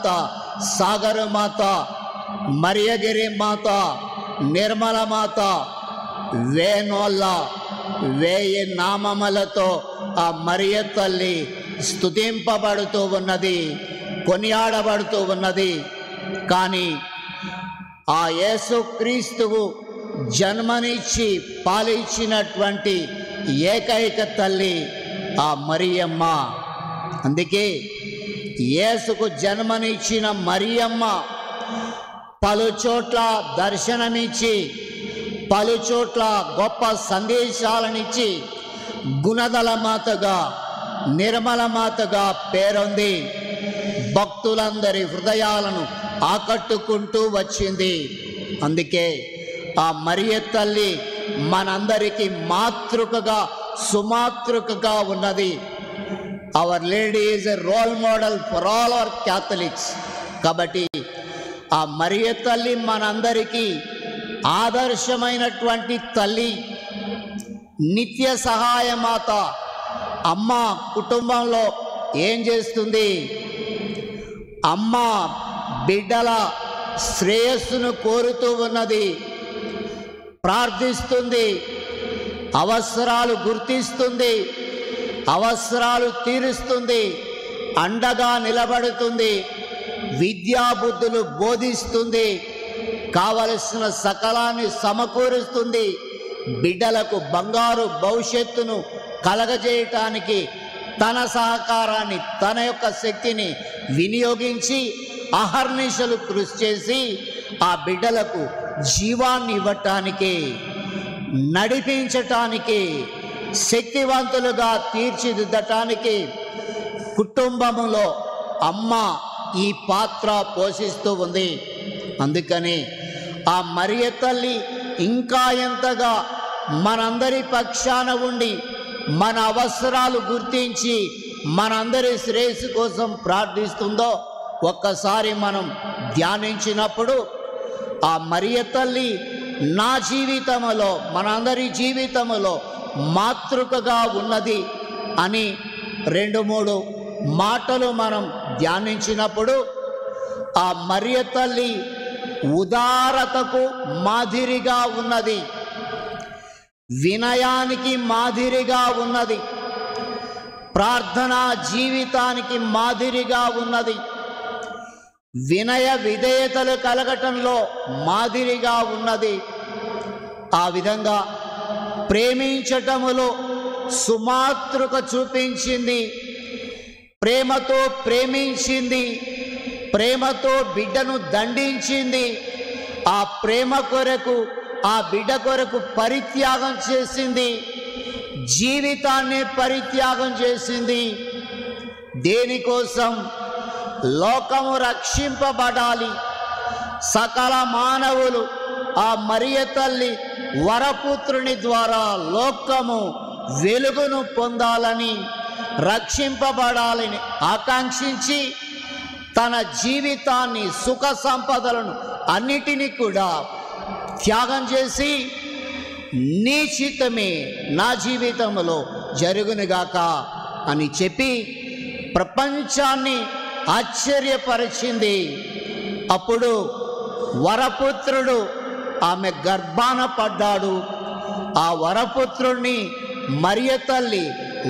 మాత, సాగర మాత, మరియగిరి మాత, నిర్మల మాత, వేణోళ్ళ 1000 నామములతో ఆ మరియ తల్లి స్తుతింపబడుతూ ఉన్నది, కొనియాడబడుతూ ఉన్నది. కానీ ఆ యేసుక్రీస్తువు జన్మనిచ్చి పాలించినటువంటి ఏకైక తల్లి ఆ మరియమ్మ. అందుకే యేసుకు జన్మనిచ్చిన మరియమ్మ పలుచోట్ల దర్శనమిచ్చి, పలుచోట్ల గొప్ప సందేశాలనిచ్చి గుణదల మాతగా, నిర్మల మాతగా పేరొంది భక్తులందరి హృదయాలను ఆకట్టుకుంటూ వచ్చింది. అందుకే ఆ మరియ తల్లి మనందరికీ మాతృకగా, సుమాతృకగా ఉన్నది. Our lady is a role model for all our Catholics. కాబట్టి ఆ మరియ తల్లి మనందరికీ ఆదర్శమైనటువంటి తల్లి, నిత్య సహాయమాత. అమ్మ కుటుంబంలో ఏం చేస్తుంది? అమ్మ బిడ్డల శ్రేయస్సును కోరుతూ ఉన్నది, ప్రార్థిస్తుంది, అవసరాలు గుర్తిస్తుంది, అవసరాలు తీరుస్తుంది, అండగా నిలబడుతుంది, విద్యాబుద్ధులు బోధిస్తుంది, కావలసిన సకలాన్ని సమకూరుస్తుంది, బిడ్డలకు బంగారు భవిష్యత్తును కలగజేయటానికి తన సహకారాన్ని, తన యొక్క శక్తిని వినియోగించి అహర్నిశలు కృషి చేసి ఆ బిడ్డలకు జీవాన్ని ఇవ్వటానికి, నడిపించటానికి, శక్తివంతులుగా తీర్చిదిద్దటానికి కుటుంబములో అమ్మ ఈ పాత్ర పోషిస్తూ ఉంది. అందుకని ఆ మరియ తల్లి ఇంకా ఎంతగా మనందరి పక్షాన ఉండి మన అవసరాలు గుర్తించి మనందరి శ్రేయస్సు కోసం ప్రార్థిస్తుందో ఒక్కసారి మనం ధ్యానించినప్పుడు ఆ మరియ తల్లి నా జీవితంలో, మనందరి జీవితంలో మాతృకగా ఉన్నది అని 2-3 మాటలు మనం ధ్యానించినప్పుడు ఆ మరియ తల్లి ఉదారతకు మాదిరిగా ఉన్నది, వినయానికి మాదిరిగా ఉన్నది, ప్రార్థనా జీవితానికి మాదిరిగా ఉన్నది, వినయ విధేయతలు కలగటంలో మాదిరిగా ఉన్నది. ఆ విధంగా ప్రేమించటములో సుమాతృక చూపించింది, ప్రేమతో ప్రేమించింది, ప్రేమతో బిడ్డను దండించింది, ఆ ప్రేమ కొరకు, ఆ బిడ్డ కొరకు పరిత్యాగం చేసింది, జీవితాన్ని పరిత్యాగం చేసింది. దేనికోసం? లోకము రక్షింపబడాలి, సకల మానవులు ఆ మరియ తల్లి వరపుత్రుని ద్వారా లోకము వెలుగును పొందాలని, రక్షింపబడాలని ఆకాంక్షించి తన జీవితాన్ని, సుఖ సంపదలను అన్నిటినీ కూడా త్యాగం చేసి నీ చిత్తమే నా జీవితంలో జరుగునుగాక అని చెప్పి ప్రపంచాన్ని ఆశ్చర్యపరిచింది. అప్పుడు వరపుత్రుడు ఆమె గర్భాన పడ్డాడు. ఆ వరపుత్రుణ్ణి మరియ తల్లి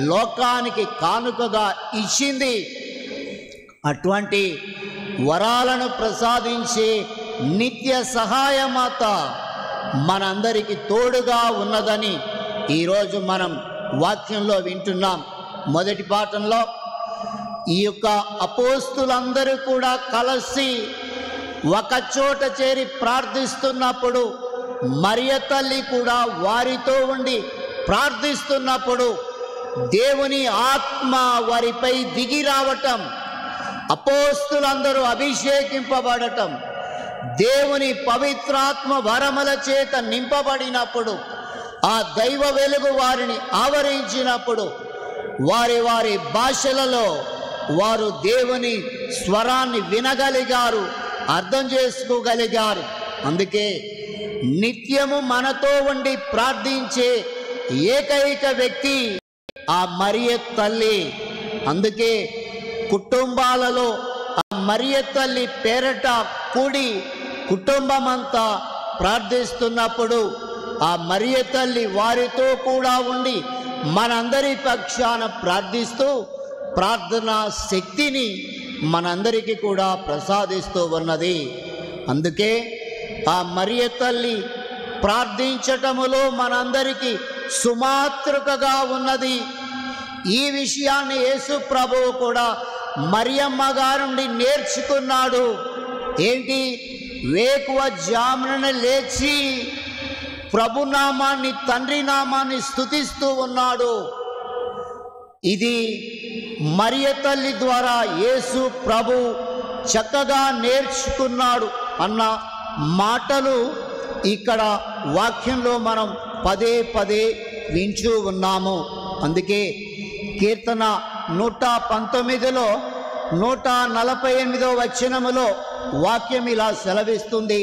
లోకానికి కానుకగా ఇచ్చింది. అటువంటి వరాలను ప్రసాదించే నిత్య సహాయమాత మనందరికీ తోడుగా ఉన్నదని ఈరోజు మనం వాక్యంలో వింటున్నాం. మొదటి పాఠంలో ఈ యొక్క అపోస్తులందరూ కూడా కలిసి ఒక చోట చేరి ప్రార్థిస్తున్నప్పుడు మరియ తల్లి కూడా వారితో ఉండి ప్రార్థిస్తున్నప్పుడు దేవుని ఆత్మ వారిపై దిగి రావటం, అపోస్తులందరూ అభిషేకింపబడటం, దేవుని పవిత్రాత్మ వరముల చేత నింపబడినప్పుడు, ఆ దైవ వెలుగు వారిని ఆవరించినప్పుడు వారి వారి భాషలలో వారు దేవుని స్వరాన్ని వినగలిగారు, అర్థం చేసుకోగలిగారు. అందుకే నిత్యము మనతో ఉండి ప్రార్థించే ఏకైక వ్యక్తి ఆ మరియ తల్లి. అందుకే కుటుంబాలలో ఆ మరియ తల్లి పేరట కూడి కుటుంబమంతా ప్రార్థిస్తున్నప్పుడు ఆ మరియ తల్లి వారితో కూడా ఉండి మనందరి పక్షాన ప్రార్థిస్తూ ప్రార్థనా శక్తిని మనందరికీ కూడా ప్రసాదిస్తూ ఉన్నది. అందుకే ఆ మరియ తల్లి ప్రార్థించటములో మనందరికీ సుమాతృకగా ఉన్నది. ఈ విషయాన్ని యేసు ప్రభువు కూడా మరియమ్మ గారి నుండి నేర్చుకున్నాడు. ఏంటి? వేకువ జామున లేచి ప్రభునామాన్ని, తండ్రి నామాన్ని స్తుతిస్తూ ఉన్నాడు. ఇది మరియ తల్లి ద్వారా యేసు ప్రభు చక్కగా నేర్చుకున్నాడు అన్న మాటలు ఇక్కడ వాక్యంలో మనం పదే పదే వింటూ ఉన్నాము. అందుకే కీర్తన 119లో 148వ వచనములో వాక్యం ఇలా సెలవిస్తుంది,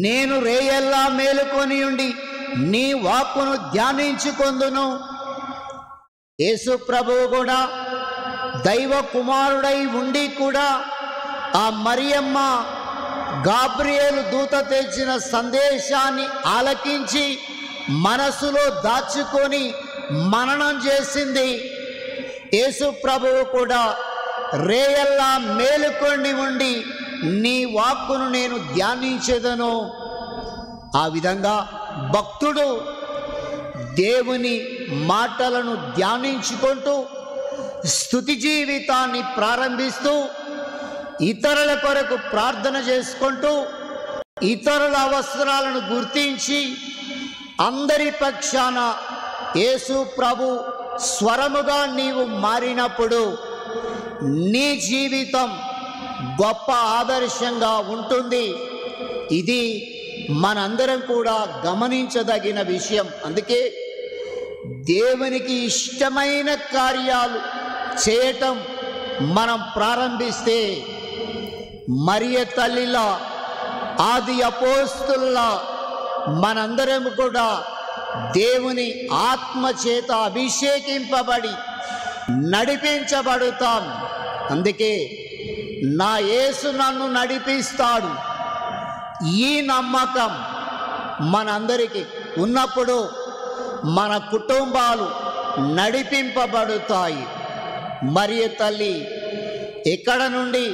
నేను రేయల్లా మేలుకొని ఉండి నీ వాక్కును ధ్యానించుకొందును. యేసు ప్రభువు కూడా దైవ కుమారుడై ఉండి కూడా ఆ మరియమ్మ గాబ్రియేలు దూత తెచ్చిన సందేశాన్ని ఆలకించి మనసులో దాచుకొని మననం చేసింది. యేసు ప్రభువు కూడా రేయల్లా మేలుకొని ఉండి నీ వాక్కును నేను ధ్యానించెదను. ఆ విధంగా భక్తుడు దేవుని మాటలను ధ్యానించుకుంటూ స్తుతి జీవితాన్ని ప్రారంభిస్తూ ఇతరుల కొరకు ప్రార్థన చేసుకుంటూ ఇతరుల అవసరాలను గుర్తించి అందరి పక్షాన యేసు ప్రభు స్వరముగా నీవు మారినప్పుడు నీ జీవితం గొప్ప ఆదర్శంగా ఉంటుంది. ఇది మనందరం కూడా గమనించదగిన విషయం. అందుకే దేవునికి ఇష్టమైన కార్యాలు చేయటం మనం ప్రారంభిస్తే మరియ తల్లిలా, ఆది అపోస్తుల్లా మనందరం కూడా దేవుని ఆత్మ చేత అభిషేకింపబడి నడిపించబడుతాం. అందుకే నా యేసు నన్ను నడిపిస్తాడు, ఈ నమ్మకం మనందరికీ ఉన్నప్పుడు మన కుటుంబాలు నడిపింపబడుతాయి. మరియ తల్లి ఎక్కడ నుండి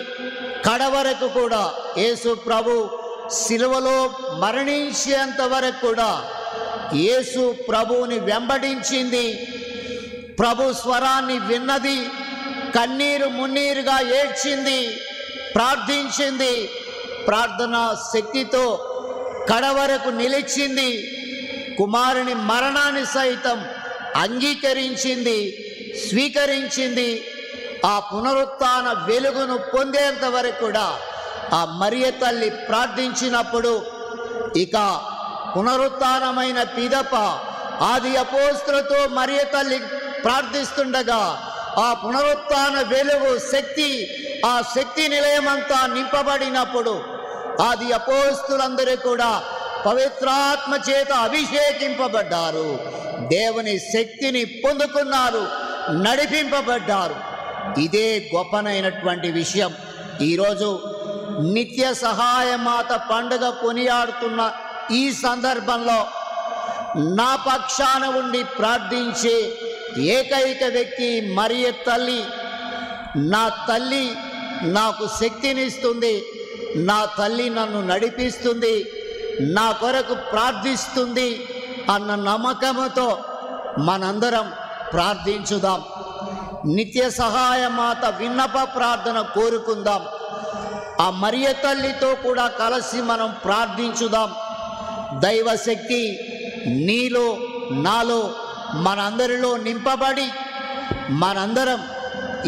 కడవరకు కూడా యేసు ప్రభు సిలువలో మరణించేంత వరకు కూడా యేసు ప్రభువుని వెంబడించింది. ప్రభు స్వరాన్ని విన్నది, కన్నీరు మున్నీరుగా ఏడ్చింది, ప్రార్థించింది, ప్రార్థనా శక్తితో కడవరకు నిలిచింది. కుమారుని మరణాన్ని సైతం అంగీకరించింది, స్వీకరించింది. ఆ పునరుత్థాన వెలుగును పొందేంత వరకు కూడా ఆ మరియ తల్లి ప్రార్థించినప్పుడు ఇక పునరుత్థానమైన పిదప ఆది అపోస్తులతో మరియ తల్లి ప్రార్థిస్తుండగా ఆ పునరుత్థాన వెలుగు శక్తి, ఆ శక్తి నిలయమంతా నింపబడినప్పుడు ఆది అపోస్తులందరూ కూడా పవిత్రాత్మ చేత అభిషేకింపబడ్డారు, దేవుని శక్తిని పొందుకున్నారు, నడిపింపబడ్డారు. ఇదే గొప్పనైనటువంటి విషయం. ఈరోజు నిత్య సహాయమాత పండుగ కొనియాడుతున్న ఈ సందర్భంలో నా పక్షాన ఉండి ప్రార్థించే ఏకైక వ్యక్తి మరియ తల్లి. నా తల్లి నాకు శక్తినిస్తుంది, నా తల్లి నన్ను నడిపిస్తుంది, నా కొరకు ప్రార్థిస్తుంది అన్న నమ్మకంతో మనందరం ప్రార్థించుదాం. నిత్య సహాయమాత విన్నప ప్రార్థన కోరుకుందాం. ఆ మరియ తల్లితో కూడా కలిసి మనం ప్రార్థించుదాం. దైవశక్తి నీలో, నాలో, మనందరిలో నింపబడి మనందరం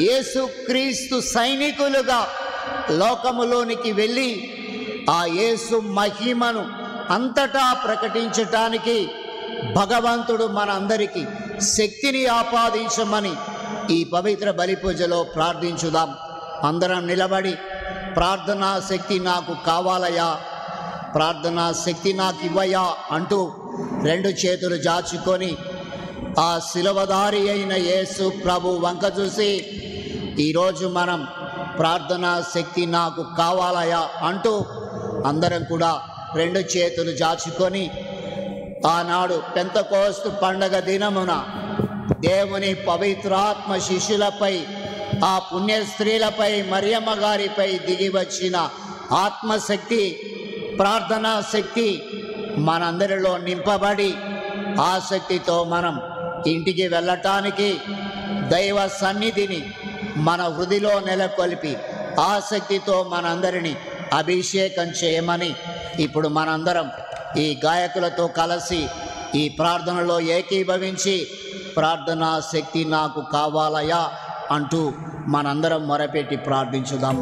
యేసుక్రీస్తు సైనికులుగా లోకములోనికి వెళ్ళి ఆ యేసు మహిమను అంతటా ప్రకటించటానికి భగవంతుడు మనందరికీ శక్తిని ఆపాదించమని ఈ పవిత్ర బలి పూజలో ప్రార్థించుదాం. అందరం నిలబడి ప్రార్థనా శక్తి నాకు కావాలయా, ప్రార్థనా శక్తి నాకు ఇవ్వయా అంటూ రెండు చేతులు జాచుకొని ఆ శిలువధారి అయిన యేసు ప్రభు వంక చూసి ఈరోజు మనం ప్రార్థనా శక్తి నాకు కావాలయా అంటూ అందరం కూడా రెండు చేతులు చాచుకొని ఆనాడు పెంతెకోస్తు పండగ దినమున దేవుని పవిత్రాత్మ శిష్యులపై, ఆ పుణ్య స్త్రీలపై, మరియమ్మ గారిపై దిగి వచ్చిన ఆత్మశక్తి, ప్రార్థనా శక్తి మనందరిలో నింపబడి ఆసక్తితో మనం ఇంటికి వెళ్ళటానికి దైవ సన్నిధిని మన హృదిలో నెలకొల్పి ఆసక్తితో మనందరినీ అభిషేకం చేయమని ఇప్పుడు మనందరం ఈ గాయకులతో కలిసి ఈ ప్రార్థనలో ఏకీభవించి ప్రార్థనా శక్తి నాకు కావాలయా అంటూ మనందరం మొరపెట్టి ప్రార్థించుదాం.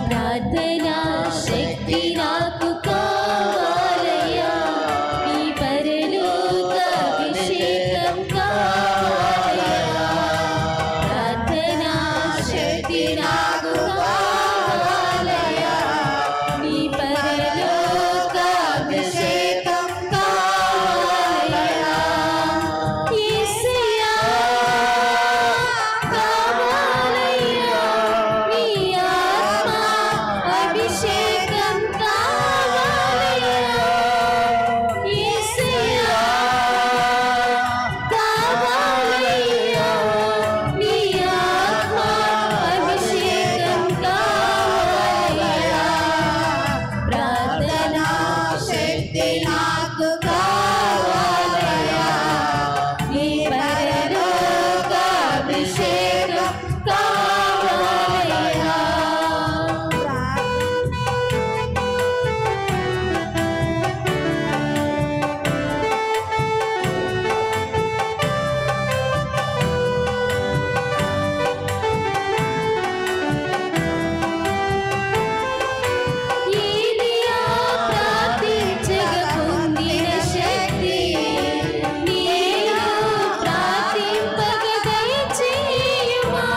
ప్రార్థనా శక్తి నాకు కావాలయ్యా, నీ పరలోక అభిషేకం కావాలయ్యా. ప్రార్థనా శక్తి నాకు కావాలయ్యా, నీ పరలోక అభిషేకం కావాలయ్యా. యేసయ్యా కావాలయ్యా, నీ అభిషేకం కావాలయ్యా. యేసయ్యా కావాలయ్యా, నీ ఆత్మ అభిషేకం కావాలయ్యా. ప్రార్థనా శక్తి నాకు కావాలయ్యా, నీ పరలోక అభిషేకం కావాలయ్యా. ఏలియా ప్రార్థించగా పొందిన శక్తి, నేను ప్రార్థింపగా దయచేయుమా.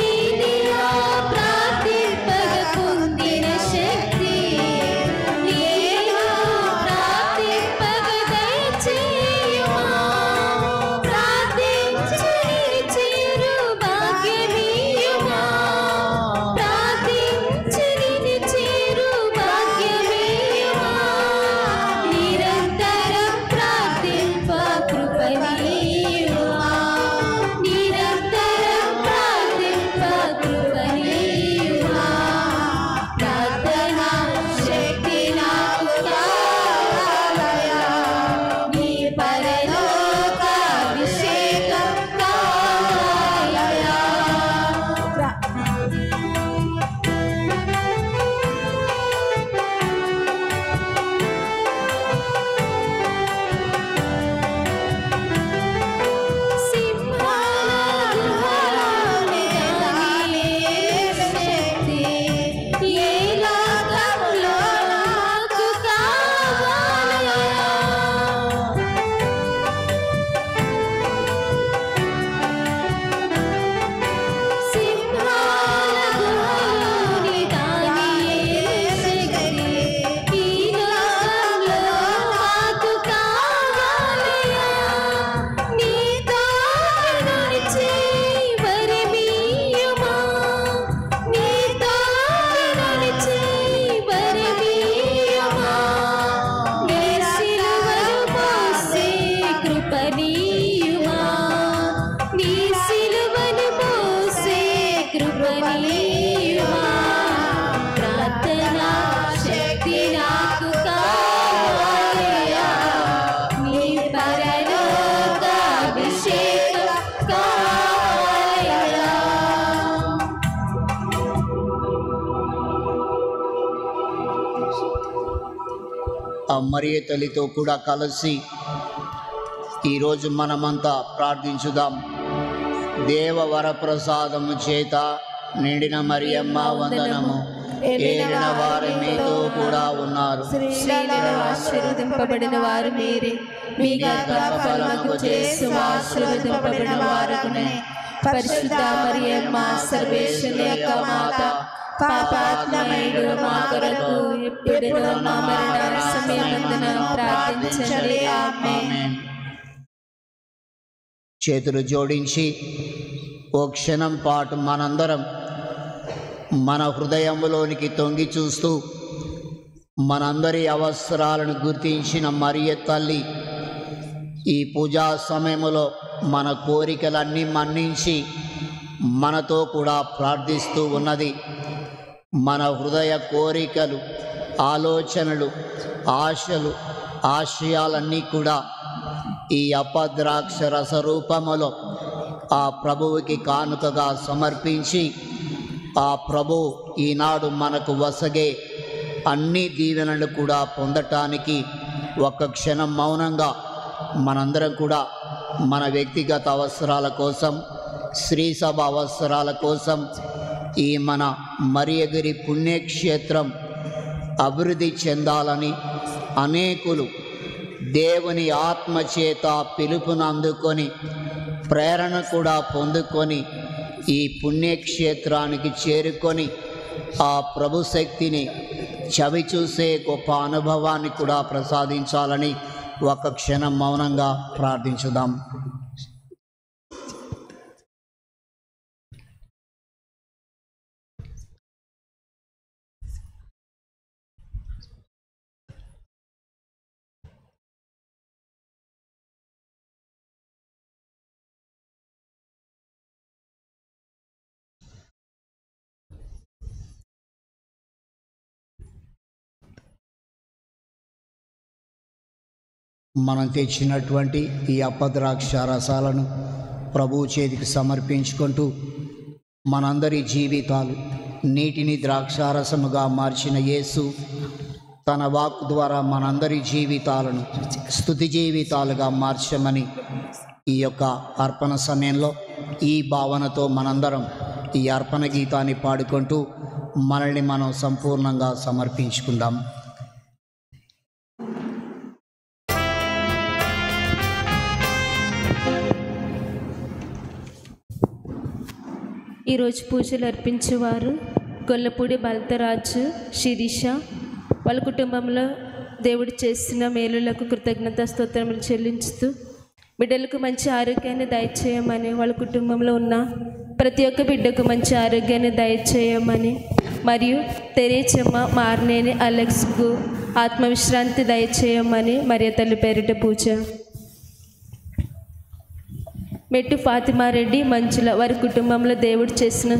ఏలియా ప్రార్థింపగా పొందిన శక్తి, నేను ప్రార్థింపగా దయచేయుమా. ప్రార్థించని చేరు భాగ్యమీయుమా, ప్రార్థించని చేరు భాగ్యమీయుమా. నిరంతరం ప్రార్థింప కృపనీయుమా, నిరంతరం ప్రార్థింప కృపనీయుమా. ప్రార్థనా శక్తి నాకు కావాలయ్యా, నీ పరలోక అభిషేకం కావాలయ్యా. సింహాల గుహలోని దానియేలు శక్తి, ఏ లోకంలో నాకు కావాలయ్యా. సింహాల గుహలోని దానియేలు శక్తి, ఈ లోకంలో నాకు కావాలయ్యా. నీతో నడిచే వరమీయుమా, నీతో నడిచే వరమీయుమా. నీ సిలువను మోసే కృపనీయుమా, నీ సిలువను మోసే కృపనీయుమా. ప్రార్థనా శక్తి నాకు కావాలయ్యా, నీ పరలోక అభిషేకం కావాలయ్యా. ఆ మరియ తల్లితో కూడా కలిసి ఈరోజు మనమంతా ప్రార్థించుదాం. దేవ వరప్రసాదము చేత నిండిన మరియమ్మ వందనము, ఏలిన వారు మీతో కూడా ఉన్నారు. స్త్రీలలో ఆశీర్వదింపబడిన వారు మీరే, మీ గర్భఫలముకు యేసు ఆశీర్వదింపబడిన వారగునే. పరిశుద్ధ మరియమ్మ సర్వేశ్వరి యొక్క మాత, పాపాత్మయుడు మా కొరకు ఇప్పుడును మా మరణ సమయమందున ప్రార్థించండి. ఆమేన్. చేతులు జోడించి ఓ క్షణం పాటు మనందరం మన హృదయంలోనికి తొంగి చూస్తూ మనందరి అవసరాలను గుర్తించిన మరియ తల్లి ఈ పూజా సమయంలో మన కోరికలన్నీ మన్నించి మనతో కూడా ప్రార్థిస్తూ ఉన్నది. మన హృదయ కోరికలు, ఆలోచనలు, ఆశలు, ఆశయాలన్నీ కూడా ఈ అపద్రాక్ష రస రూపములో ఆ ప్రభువుకి కానుకగా సమర్పించి ఆ ప్రభు ఈనాడు మనకు వసగే అన్ని దీవెనలు కూడా పొందటానికి ఒక్క క్షణం మౌనంగా మనందరం కూడా మన వ్యక్తిగత అవసరాల కోసం, శ్రీ సభ అవసరాల కోసం, ఈ మన మరియగిరి పుణ్యక్షేత్రం అభివృద్ధి చెందాలని అనేకులు దేవుని ఆత్మచేత పిలుపును అందుకొని ప్రేరణ కూడా పొందుకొని ఈ పుణ్యక్షేత్రానికి చేరుకొని ఆ ప్రభు శక్తిని చవిచూసే గొప్ప అనుభవాన్ని కూడా ప్రసాదించాలని ఒక క్షణం మౌనంగా ప్రార్థించుదాం. మనం తెచ్చినటువంటి ఈ అపద్రాక్ష రసాలను ప్రభువు చేతికి సమర్పించుకుంటూ మనందరి జీవితాలు నీటిని ద్రాక్షారసముగా మార్చిన యేసు తన వాక్ ద్వారా మనందరి జీవితాలను స్తుతి జీవితాలుగా మార్చమని ఈ యొక్క అర్పణ సమయంలో ఈ భావనతో మనందరం ఈ అర్పణ గీతాన్ని పాడుకుంటూ మనల్ని మనం సంపూర్ణంగా సమర్పించుకుందాం. ఈరోజు పూజలు అర్పించేవారు గొల్లపూడి బలతరాజు, శిరీష. వాళ్ళ కుటుంబంలో దేవుడు చేసిన మేలులకు కృతజ్ఞత స్తోత్రములు చెల్లించుతూ బిడ్డలకు మంచి ఆరోగ్యాన్ని దయచేయమని, వాళ్ళ కుటుంబంలో ఉన్న ప్రతి ఒక్క బిడ్డకు మంచి ఆరోగ్యాన్ని దయచేయమని, మరియు తెరేచమ్మ, మార్నేని అలెక్స్కు ఆత్మవిశ్రాంతి దయచేయమని మరియ తల్లి పేరిట పూజ. మెట్టు ఫాతిమారెడ్డి, మంచుల వారి కుటుంబంలో దేవుడు చేసిన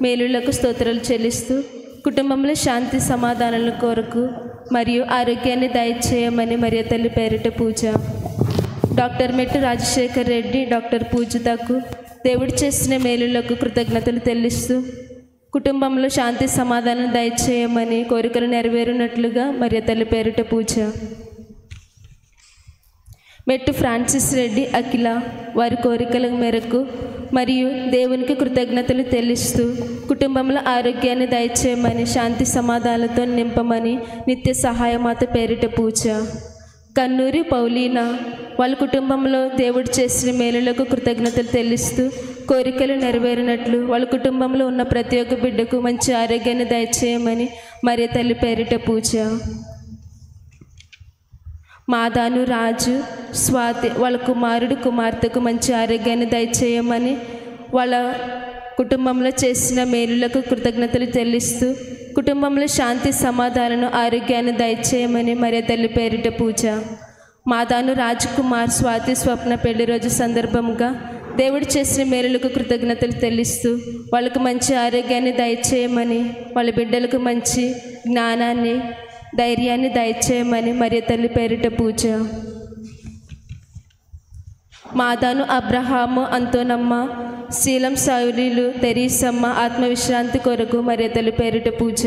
మేలులకు స్తోత్రాలు చెల్లిస్తూ కుటుంబంలో శాంతి సమాధానాల కొరకు మరియు ఆరోగ్యాన్ని దయచేయమని మరియ తల్లి పేరిట పూజ. డాక్టర్ మెట్టు రాజశేఖర్ రెడ్డి, డాక్టర్ పూజితకు దేవుడు చేసిన మేలులకు కృతజ్ఞతలు చెల్లిస్తూ కుటుంబంలో శాంతి సమాధానం దయచేయమని, కోరికలు నెరవేరునట్లుగా మరియ తల్లి పేరిట పూజ. మెట్టు ఫ్రాన్సిస్ రెడ్డి, అఖిల వారి కోరికల మేరకు మరియు దేవునికి కృతజ్ఞతలు చెల్లిస్తూ కుటుంబంలో ఆరోగ్యాన్ని దయచేయమని, శాంతి సమాధానాలతో నింపమని నిత్య సహాయమాత పేరిట పూజ. కన్నూరి పౌలీనా వాళ్ళ కుటుంబంలో దేవుడు చేసిన మేలులకు కృతజ్ఞతలు చెల్లిస్తూ కోరికలు నెరవేరినట్లు వాళ్ళ కుటుంబంలో ఉన్న ప్రతి ఒక్క బిడ్డకు మంచి ఆరోగ్యాన్ని దయచేయమని మరియ తల్లి పేరిట పూజ. మాదాను రాజు, స్వాతి వాళ్ళ కుమారుడు, కుమార్తెకు మంచి ఆరోగ్యాన్ని దయచేయమని వాళ్ళ కుటుంబంలో చేసిన మేలులకు కృతజ్ఞతలు చెల్లిస్తూ కుటుంబంలో శాంతి సమాధానం ఆరోగ్యాన్ని దయచేయమని మరియ తల్లి పేరిట పూజ. మాదాను రాజ్కుమార్, స్వాతి, స్వప్న పెళ్లి రోజు సందర్భంగా దేవుడు చేసిన మేలులకు కృతజ్ఞతలు చెల్లిస్తూ వాళ్ళకు మంచి ఆరోగ్యాన్ని దయచేయమని, వాళ్ళ బిడ్డలకు మంచి జ్ఞానాన్ని, ధైర్యాన్ని దయచేయమని మరియ తల్లి పేరిట పూజ. మాదాను అబ్రహాము, అంతోనమ్మ, శీలం సౌరీలు, తెరీసమ్మ ఆత్మవిశ్రాంతి కొరకు మరియ తల్లి పేరిట పూజ.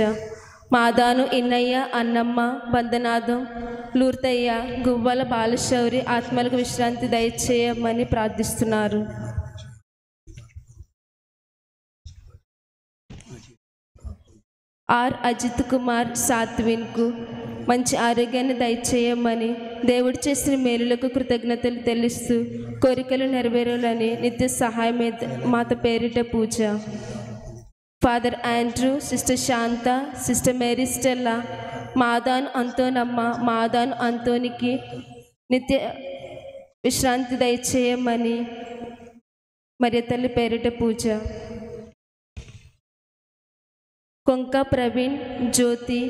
మాదాను ఇన్నయ్య, అన్నమ్మ, బందనాథం, లూర్తయ్య, గువ్వల బాలశౌరి ఆత్మలకు విశ్రాంతి దయచేయమని ప్రార్థిస్తున్నారు. ఆర్ అజిత్ కుమార్ సాత్విన్కు మంచి ఆరోగ్యాన్ని దయచేయమని, దేవుడు చేసిన మేలులకు కృతజ్ఞతలు తెలుస్తూ కోరికలు నెరవేరాలని నిత్య సహాయ మాత పేరిట పూజ. Father Andrew, sister Shanta, sister Mary Stella, Madan Anthonamma, Madan అంతోనికి నిత్య విశ్రాంతి దయచేయమని మరియ తల్లి పేరిట పూజ. కొంక ప్రవీణ్, జ్యోతి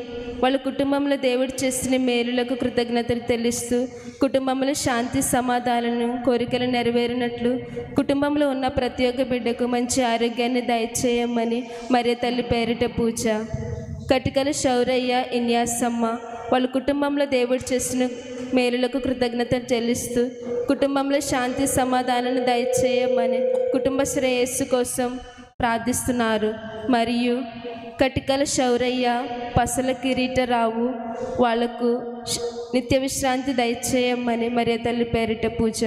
వాళ్ళ కుటుంబంలో దేవుడు చేసిన మేలులకు కృతజ్ఞతలు తెలుస్తూ కుటుంబంలో శాంతి సమాధానాలను కోరికలు నెరవేరినట్లు కుటుంబంలో ఉన్న ప్రతి ఒక్క బిడ్డకు మంచి ఆరోగ్యాన్ని దయచేయమని మరియ తల్లి పేరిట పూజ. కటికల శౌరయ్య, ఇన్యాసమ్మ వాళ్ళ కుటుంబంలో దేవుడు చేసిన మేలులకు కృతజ్ఞతలు చెల్లిస్తూ కుటుంబంలో శాంతి సమాధానాలను దయచేయమని కుటుంబ శ్రేయస్సు కోసం ప్రార్థిస్తున్నారు. మరియు కటికల శౌరయ్య, పసల కిరీటరావు వాళ్లకు నిత్య విశ్రాంతి దయచేయమని మరియ తల్లి పేరిట పూజ.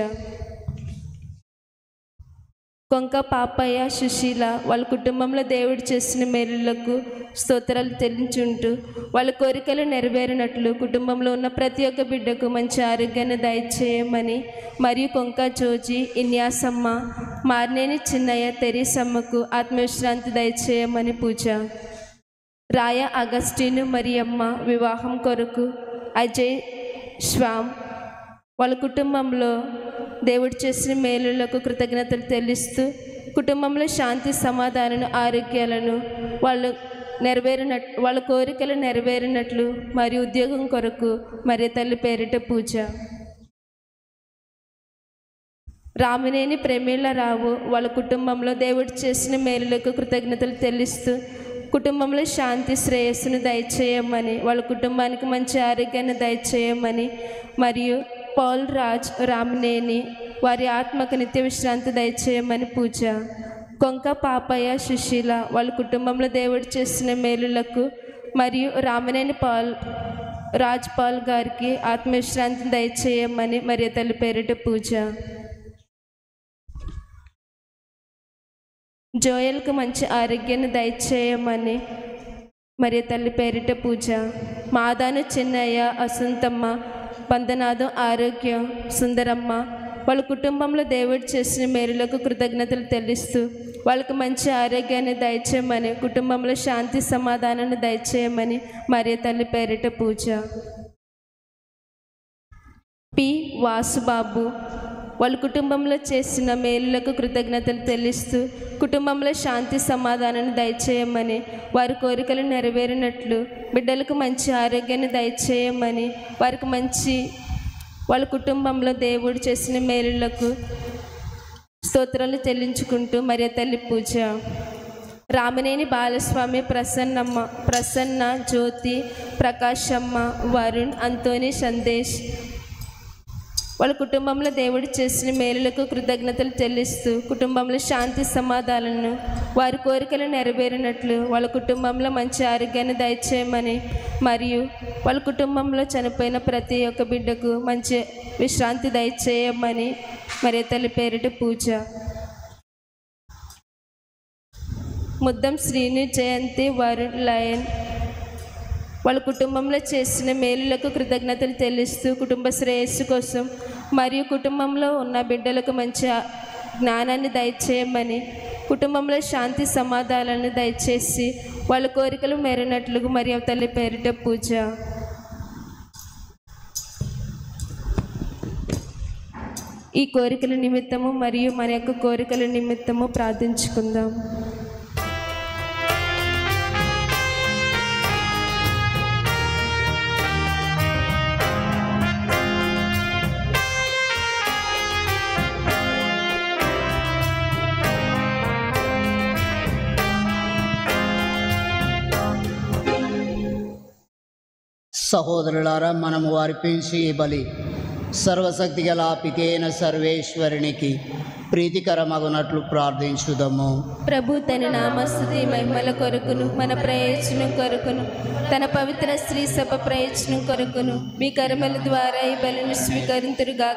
కొంక పాపయ్య, సుశీల వాళ్ళ కుటుంబంలో దేవుడు చేసిన మేలులకు స్తోత్రాలు చెల్లించుంటూ వాళ్ళ కోరికలు నెరవేరినట్లు కుటుంబంలో ఉన్న ప్రతి ఒక్క బిడ్డకు మంచి ఆరోగ్యాన్ని దయచేయమని మరియు కొంక జోజి, ఇన్యాసమ్మ, మార్నేని చిన్నయ్య, తెరీసమ్మకు ఆత్మవిశ్రాంతి దయచేయమని పూజ. రాయ అగస్టిను మరియమ్మ వివాహం కొరకు అజయ్ శ్వామ్ వాళ్ళ కుటుంబంలో దేవుడు చేసిన మేలులకు కృతజ్ఞతలు తెలుస్తూ కుటుంబంలో శాంతి సమాధానం ఆరోగ్యాలను వాళ్ళ కోరికలు నెరవేరినట్లు మరియు ఉద్యోగం కొరకు మరియ తల్లి పేరిట పూజ. రామినేని ప్రమీళరావు వాళ్ళ కుటుంబంలో దేవుడు చేసిన మేలులకు కృతజ్ఞతలు తెలుస్తూ కుటుంబంలో శాంతి శ్రేయస్సును దయచేయమని వాళ్ళ కుటుంబానికి మంచి ఆరోగ్యాన్ని దయచేయమని మరియు పాల్ రాజ్, రామినేని వారి ఆత్మకు నిత్య విశ్రాంతి దయచేయమని పూజ. కొంక పాపయ్య, సుశీల వాళ్ళ కుటుంబంలో దేవుడు చేసిన మేలులకు మరియు రామినేని రాజ్ పాల్ గారికి ఆత్మవిశ్రాంతిని దయచేయమని మరియ తల్లి పేరిట పూజ. జోయల్కు మంచి ఆరోగ్యాన్ని దయచేయమని మరియ తల్లి పేరిట పూజ. మాదాను చిన్నయ్య, అసుంతమ్మ, పందనాథం ఆరోగ్యం, సుందరమ్మ వాళ్ళ కుటుంబంలో దేవుడు చేసిన మేలులకు కృతజ్ఞతలు తెలుస్తూ వాళ్ళకు మంచి ఆరోగ్యాన్ని దయచేయమని కుటుంబంలో శాంతి సమాధానాన్ని దయచేయమని మరియ తల్లి పేరిట పూజ. పి వాసుబాబు వాళ్ళ కుటుంబంలో చేసిన మేలులకు కృతజ్ఞతలు తెలుస్తూ కుటుంబంలో శాంతి సమాధానాన్ని దయచేయమని వారి కోరికలు నెరవేరినట్లు బిడ్డలకు మంచి ఆరోగ్యాన్ని దయచేయమని వాళ్ళ కుటుంబంలో దేవుడు చేసిన మేలులకు స్తోత్రాలు చెల్లించుకుంటూ మరియ తల్లి పూజ. రామినేని బాలస్వామి, ప్రసన్న, జ్యోతి, ప్రకాశమ్మ, వరుణ్, అంతోని, సందేశ్ వాళ్ళ కుటుంబంలో దేవుడు చేసిన మేలులకు కృతజ్ఞతలు చెల్లిస్తూ కుటుంబంలో శాంతి సమాధానాలను వారి కోరికలు నెరవేరినట్లు వాళ్ళ కుటుంబంలో మంచి ఆరోగ్యాన్ని దయచేయమని మరియు వాళ్ళ కుటుంబంలో చనిపోయిన ప్రతి ఒక్క బిడ్డకు మంచి విశ్రాంతి దయచేయమని మరియ తల్లి పేరిట పూజ. ముద్దం శ్రీని, జయంతి, వరుణ్, లయన్ వాళ్ళ కుటుంబంలో చేసిన మేలులకు కృతజ్ఞతలు చెల్లిస్తూ కుటుంబ శ్రేయస్సు కోసం మరియు కుటుంబంలో ఉన్న బిడ్డలకు మంచి జ్ఞానాన్ని దయచేయమని కుటుంబంలో శాంతి సమాధానాలను దయచేసి వాళ్ళ కోరికలు మేరినట్లుగా మరియు తల్లి పేరిట పూజ. ఈ కోరికల నిమిత్తము మరియు మన యొక్క కోరికల నిమిత్తము ప్రార్థించుకుందాం. సహోదరులారా, మనము అర్పించి ఈ బలి సర్వశక్తి గల పితైన సర్వేశ్వరునికి ప్రీతికరమగునట్లు ప్రార్థించుదాము. ప్రభు తన నామస్తుతి మహిమల కొరకును మన ప్రయోజనం కొరకును తన పవిత్ర స్త్రీ సభ ప్రయోజనం కొరకును మీ కర్మల ద్వారా ఈ బలిని స్వీకరింతురుగా.